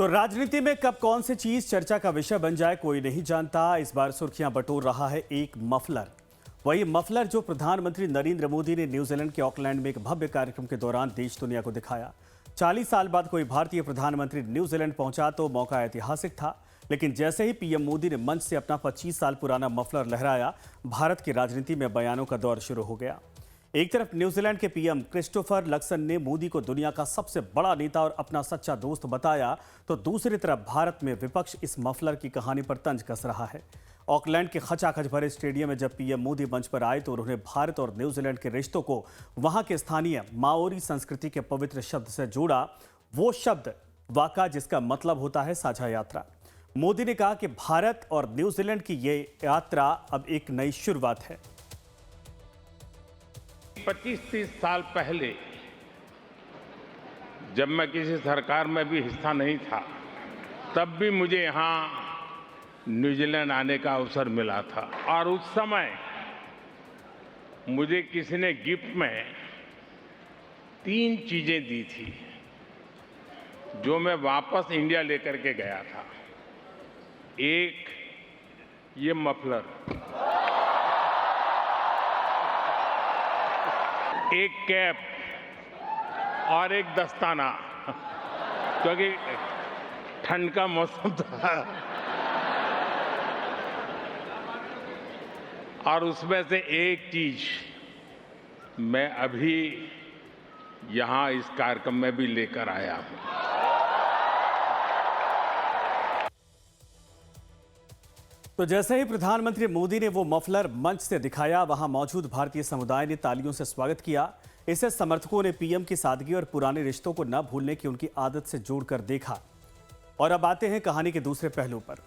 तो राजनीति में कब कौन सी चीज चर्चा का विषय बन जाए कोई नहीं जानता। इस बार सुर्खियां बटोर रहा है एक मफलर। वही मफलर जो प्रधानमंत्री नरेंद्र मोदी ने न्यूजीलैंड के ऑकलैंड में एक भव्य कार्यक्रम के दौरान देश दुनिया को दिखाया। 40 साल बाद कोई भारतीय प्रधानमंत्री न्यूजीलैंड पहुंचा तो मौका ऐतिहासिक था, लेकिन जैसे ही पीएम मोदी ने मंच से अपना 25 साल पुराना मफलर लहराया, भारत की राजनीति में बयानों का दौर शुरू हो गया। एक तरफ न्यूजीलैंड के पीएम क्रिस्टोफर लक्सन ने मोदी को दुनिया का सबसे बड़ा नेता और अपना सच्चा दोस्त बताया, तो दूसरी तरफ भारत में विपक्ष इस मफलर की कहानी पर तंज कस रहा है। ऑकलैंड के खचाखच भरे स्टेडियम में जब पीएम मोदी मंच पर आए तो उन्होंने भारत और न्यूजीलैंड के रिश्तों को वहां के स्थानीय माओरी संस्कृति के पवित्र शब्द से जोड़ा, वो शब्द वाका जिसका मतलब होता है साझा यात्रा। मोदी ने कहा कि भारत और न्यूजीलैंड की ये यात्रा अब एक नई शुरुआत है। 25-30 साल पहले जब मैं किसी सरकार में भी हिस्सा नहीं था, तब भी मुझे यहाँ न्यूजीलैंड आने का अवसर मिला था और उस समय मुझे किसी ने गिफ्ट में 3 चीजें दी थी जो मैं वापस इंडिया लेकर के गया था। एक, ये मफलर, एक कैप और एक दस्ताना, क्योंकि ठंड का मौसम था और उसमें से एक चीज मैं अभी यहां इस कार्यक्रम में भी लेकर आया हूं। तो जैसे ही प्रधानमंत्री मोदी ने वो मफलर मंच से दिखाया, वहां मौजूद भारतीय समुदाय ने तालियों से स्वागत किया। इसे समर्थकों ने पीएम की सादगी और पुराने रिश्तों को न भूलने की उनकी आदत से जोड़कर देखा। और अब आते हैं कहानी के दूसरे पहलू पर।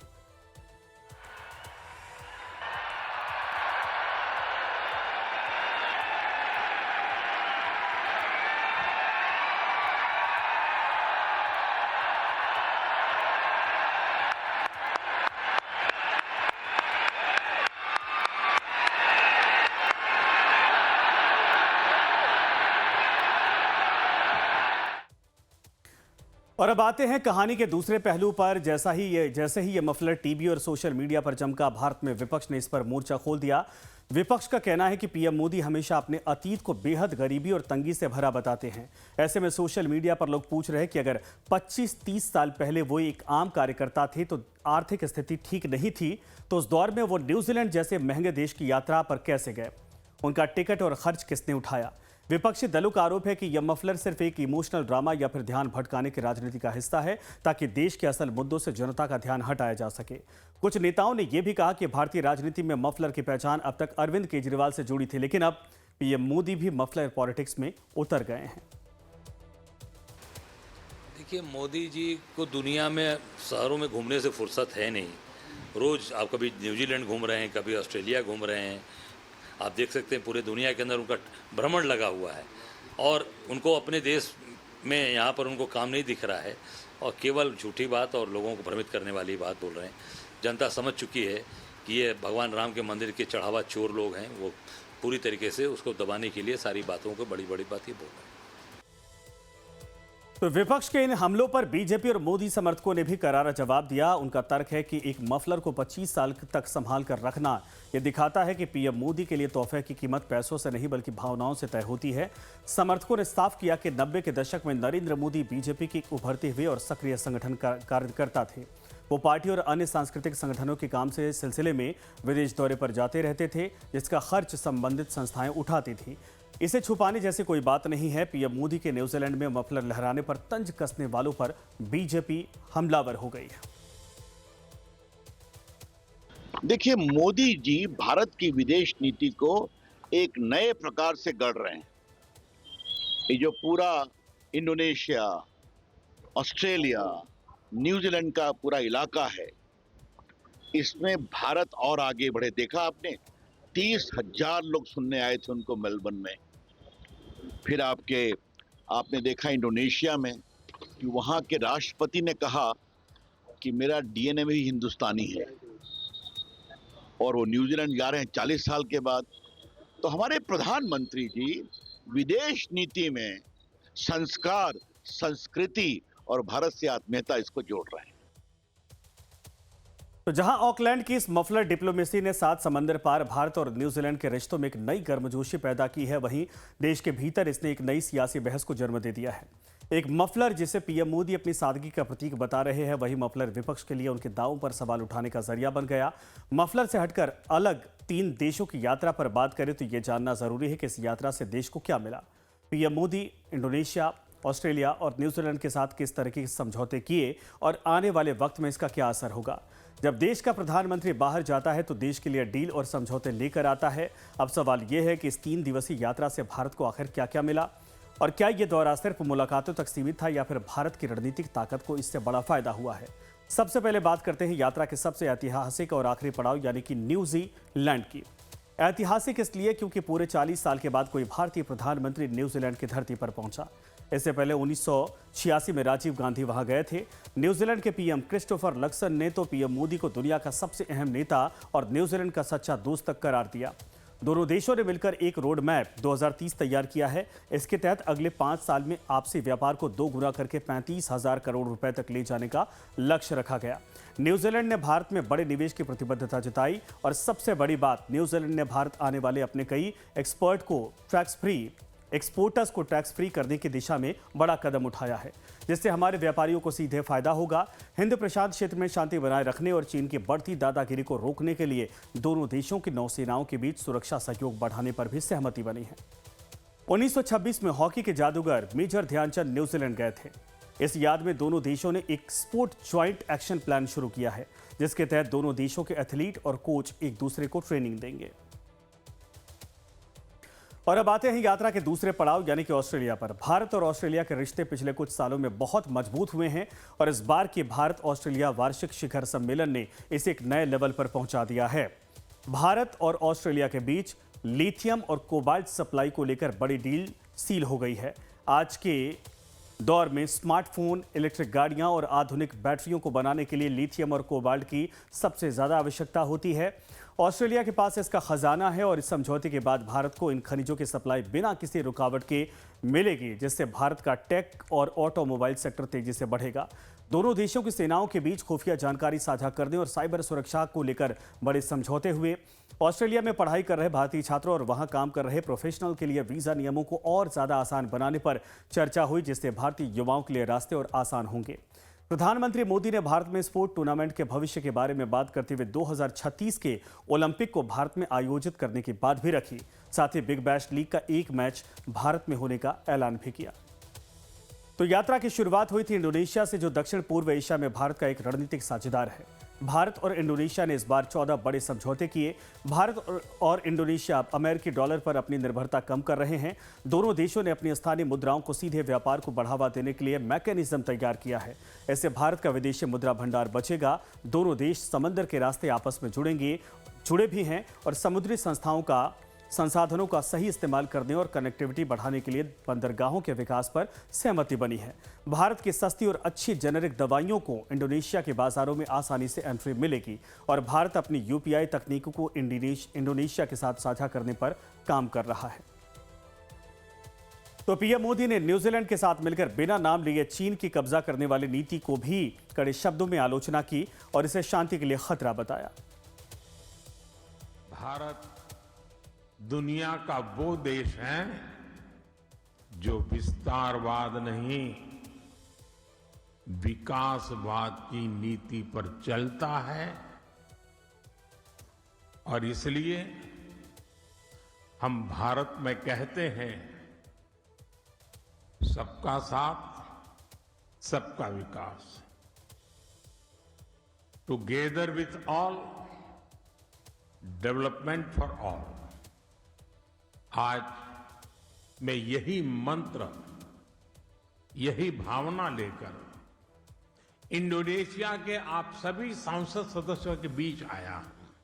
और अब आते हैं कहानी के दूसरे पहलू पर। जैसे ही ये मफलर टीवी और सोशल मीडिया पर चमका, भारत में विपक्ष ने इस पर मोर्चा खोल दिया। विपक्ष का कहना है कि पीएम मोदी हमेशा अपने अतीत को बेहद गरीबी और तंगी से भरा बताते हैं। ऐसे में सोशल मीडिया पर लोग पूछ रहे हैं कि अगर 25-30 साल पहले वो एक आम कार्यकर्ता थे तो आर्थिक स्थिति ठीक नहीं थी, तो उस दौर में वो न्यूजीलैंड जैसे महंगे देश की यात्रा पर कैसे गए? उनका टिकट और खर्च किसने उठाया? विपक्षी दलों का आरोप है कि यह मफलर सिर्फ एक इमोशनल ड्रामा या फिर ध्यान भटकाने की राजनीति का हिस्सा है, ताकि देश के असल मुद्दों से जनता का ध्यान हटाया जा सके। कुछ नेताओं ने यह भी कहा कि भारतीय राजनीति में मफलर की पहचान अब तक अरविंद केजरीवाल से जुड़ी थी, लेकिन अब पीएम मोदी भी मफलर पॉलिटिक्स में उतर गए हैं। देखिए, मोदी जी को दुनिया में शहरों में घूमने से फुर्सत है नहीं। रोज आप कभी न्यूजीलैंड घूम रहे हैं, कभी ऑस्ट्रेलिया घूम रहे हैं। आप देख सकते हैं पूरे दुनिया के अंदर उनका भ्रमण लगा हुआ है और उनको अपने देश में यहाँ पर उनको काम नहीं दिख रहा है और केवल झूठी बात और लोगों को भ्रमित करने वाली बात बोल रहे हैं। जनता समझ चुकी है कि ये भगवान राम के मंदिर के चढ़ावा चोर लोग हैं। वो पूरी तरीके से उसको दबाने के लिए सारी बातों को बड़ी बड़ी बातें बोल रहे हैं। तो विपक्ष के इन हमलों पर बीजेपी और मोदी समर्थकों ने भी करारा जवाब दिया। उनका तर्क है कि एक मफलर को 25 साल तक संभाल कर रखना यह दिखाता है कि पीएम मोदी के लिए तोहफे की कीमत पैसों से नहीं बल्कि भावनाओं से तय होती है। समर्थकों ने साफ किया कि 90 के दशक में नरेंद्र मोदी बीजेपी के उभरते हुए और सक्रिय संगठन कार्यकर्ता थे। वो पार्टी और अन्य सांस्कृतिक संगठनों के काम से सिलसिले में विदेश दौरे पर जाते रहते थे, जिसका खर्च संबंधित संस्थाएं उठाती थी। इसे छुपाने जैसी कोई बात नहीं है। पीएम मोदी के न्यूजीलैंड में मफलर लहराने पर तंज कसने वालों पर बीजेपी हमलावर हो गई है। देखिए, मोदी जी भारत की विदेश नीति को एक नए प्रकार से गढ़ रहे हैं। ये जो पूरा इंडोनेशिया, ऑस्ट्रेलिया, न्यूजीलैंड का पूरा इलाका है, इसमें भारत और आगे बढ़े। देखा आपने, 30,000 लोग सुनने आए थे उनको मेलबर्न में। फिर आपने देखा इंडोनेशिया में कि वहाँ के राष्ट्रपति ने कहा कि मेरा डीएनए भी हिंदुस्तानी है, और वो न्यूजीलैंड जा रहे हैं 40 साल के बाद। तो हमारे प्रधानमंत्री जी विदेश नीति में संस्कार, संस्कृति और भारत से आत्मीयता इसको जोड़ रहे हैं। तो जहां ऑकलैंड की इस मफलर डिप्लोमेसी ने 7 समंदर पार भारत और न्यूजीलैंड के रिश्तों में एक नई गर्मजोशी पैदा की है, वहीं देश के भीतर इसने एक नई सियासी बहस को जन्म दे दिया है। एक मफलर जिसे पीएम मोदी अपनी सादगी का प्रतीक बता रहे हैं, वही मफलर विपक्ष के लिए उनके दावों पर सवाल उठाने का जरिया बन गया। मफलर से हटकर अलग 3 देशों की यात्रा पर बात करें तो यह जानना जरूरी है कि इस यात्रा से देश को क्या मिला। पीएम मोदी इंडोनेशिया, ऑस्ट्रेलिया और न्यूजीलैंड के साथ किस तरह के समझौते किए और आने वाले वक्त में इसका क्या असर होगा। जब देश का प्रधानमंत्री बाहर जाता है तो देश के लिए डील और समझौते लेकर आता है। अब सवाल यह है कि इस 3 दिवसीय यात्रा से भारत को आखिर क्या क्या मिला और क्या यह दौरा सिर्फ मुलाकातों तक सीमित था या फिर भारत की रणनीतिक ताकत को इससे बड़ा फायदा हुआ है। सबसे पहले बात करते हैं यात्रा के सबसे ऐतिहासिक और आखिरी पड़ाव यानी कि न्यूजीलैंड की। ऐतिहासिक इसलिए क्योंकि पूरे 40 साल के बाद कोई भारतीय प्रधानमंत्री न्यूजीलैंड की धरती पर पहुंचा। इससे पहले 1986 में राजीव गांधी वहां गए थे। न्यूजीलैंड के पीएम क्रिस्टोफर लक्सन ने तो पीएम मोदी को दुनिया का सबसे अहम नेता और न्यूजीलैंड का सच्चा दोस्त तक करार दिया। दोनों देशों ने मिलकर एक रोड मैप 2030 तैयार किया है। इसके तहत अगले 5 साल में आपसी व्यापार को 2 गुना करके 35,000 करोड़ रुपए तक ले जाने का लक्ष्य रखा गया। न्यूजीलैंड ने भारत में बड़े निवेश की प्रतिबद्धता जताई और सबसे बड़ी बात, न्यूजीलैंड ने भारत आने वाले अपने कई एक्सपोर्टर्स को टैक्स फ्री करने की दिशा में बड़ा कदम उठाया है, जिससे हमारे व्यापारियों को सीधे फायदा होगा। हिंद प्रशांत क्षेत्र में शांति बनाए रखने और चीन की बढ़ती दादागिरी को रोकने के लिए दोनों देशों की नौसेनाओं के बीच सुरक्षा सहयोग बढ़ाने पर भी सहमति बनी है। 1926 में हॉकी के जादूगर मेजर ध्यानचंद न्यूजीलैंड गए थे। इस याद में दोनों देशों ने एक स्पोर्ट ज्वाइंट एक्शन प्लान शुरू किया है, जिसके तहत दोनों देशों के एथलीट और कोच एक दूसरे को ट्रेनिंग देंगे। और अब आते हैं यात्रा के दूसरे पड़ाव यानी कि ऑस्ट्रेलिया पर। भारत और ऑस्ट्रेलिया के रिश्ते पिछले कुछ सालों में बहुत मजबूत हुए हैं और इस बार के भारत ऑस्ट्रेलिया वार्षिक शिखर सम्मेलन ने इसे एक नए लेवल पर पहुंचा दिया है। भारत और ऑस्ट्रेलिया के बीच लिथियम और कोबाल्ट सप्लाई को लेकर बड़ी डील सील हो गई है। आज के दौर में स्मार्टफोन, इलेक्ट्रिक गाड़ियां और आधुनिक बैटरियों को बनाने के लिए लिथियम और कोबाल्ट की सबसे ज्यादा आवश्यकता होती है। ऑस्ट्रेलिया के पास इसका खजाना है और इस समझौते के बाद भारत को इन खनिजों की सप्लाई बिना किसी रुकावट के मिलेगी, जिससे भारत का टेक और ऑटोमोबाइल सेक्टर तेजी से बढ़ेगा। दोनों देशों की सेनाओं के बीच खुफिया जानकारी साझा करने और साइबर सुरक्षा को लेकर बड़े समझौते हुए। ऑस्ट्रेलिया में पढ़ाई कर रहे भारतीय छात्रों और वहां काम कर रहे प्रोफेशनल के लिए वीजा नियमों को और ज्यादा आसान बनाने पर चर्चा हुई, जिससे भारतीय युवाओं के लिए रास्ते और आसान होंगे। प्रधानमंत्री मोदी ने भारत में स्पोर्ट टूर्नामेंट के भविष्य के बारे में बात करते हुए 2036 के ओलंपिक को भारत में आयोजित करने की बात भी रखी। साथ ही बिग बैश लीग का एक मैच भारत में होने का ऐलान भी किया। तो यात्रा की शुरुआत हुई थी इंडोनेशिया से, जो दक्षिण पूर्व एशिया में भारत का एक रणनीतिक साझेदार है। भारत और इंडोनेशिया ने इस बार 14 बड़े समझौते किए। भारत और इंडोनेशिया अमेरिकी डॉलर पर अपनी निर्भरता कम कर रहे हैं। दोनों देशों ने अपनी स्थानीय मुद्राओं को सीधे व्यापार को बढ़ावा देने के लिए मैकेनिज्म तैयार किया है। इससे भारत का विदेशी मुद्रा भंडार बचेगा। दोनों देश समंदर के रास्ते आपस में जुड़े भी हैं और समुद्री संसाधनों का सही इस्तेमाल करने और कनेक्टिविटी बढ़ाने के लिए बंदरगाहों के विकास पर सहमति बनी है। भारत की सस्ती और अच्छी जेनेरिक दवाइयों को इंडोनेशिया के बाजारों में आसानी से एंट्री मिलेगी और भारत अपनी यूपीआई तकनीकों को इंडोनेशिया के साथ साझा करने पर काम कर रहा है। तो पीएम मोदी ने न्यूजीलैंड के साथ मिलकर बिना नाम लिए चीन की कब्जा करने वाली नीति को भी कड़े शब्दों में आलोचना की और इसे शांति के लिए खतरा बताया। भारत दुनिया का वो देश है जो विस्तारवाद नहीं, विकासवाद की नीति पर चलता है और इसलिए हम भारत में कहते हैं सबका साथ, सबका विकास। Together with all, development for all. आज मैं यही मंत्र, यही भावना लेकर इंडोनेशिया के आप सभी सांसद सदस्यों के बीच आया।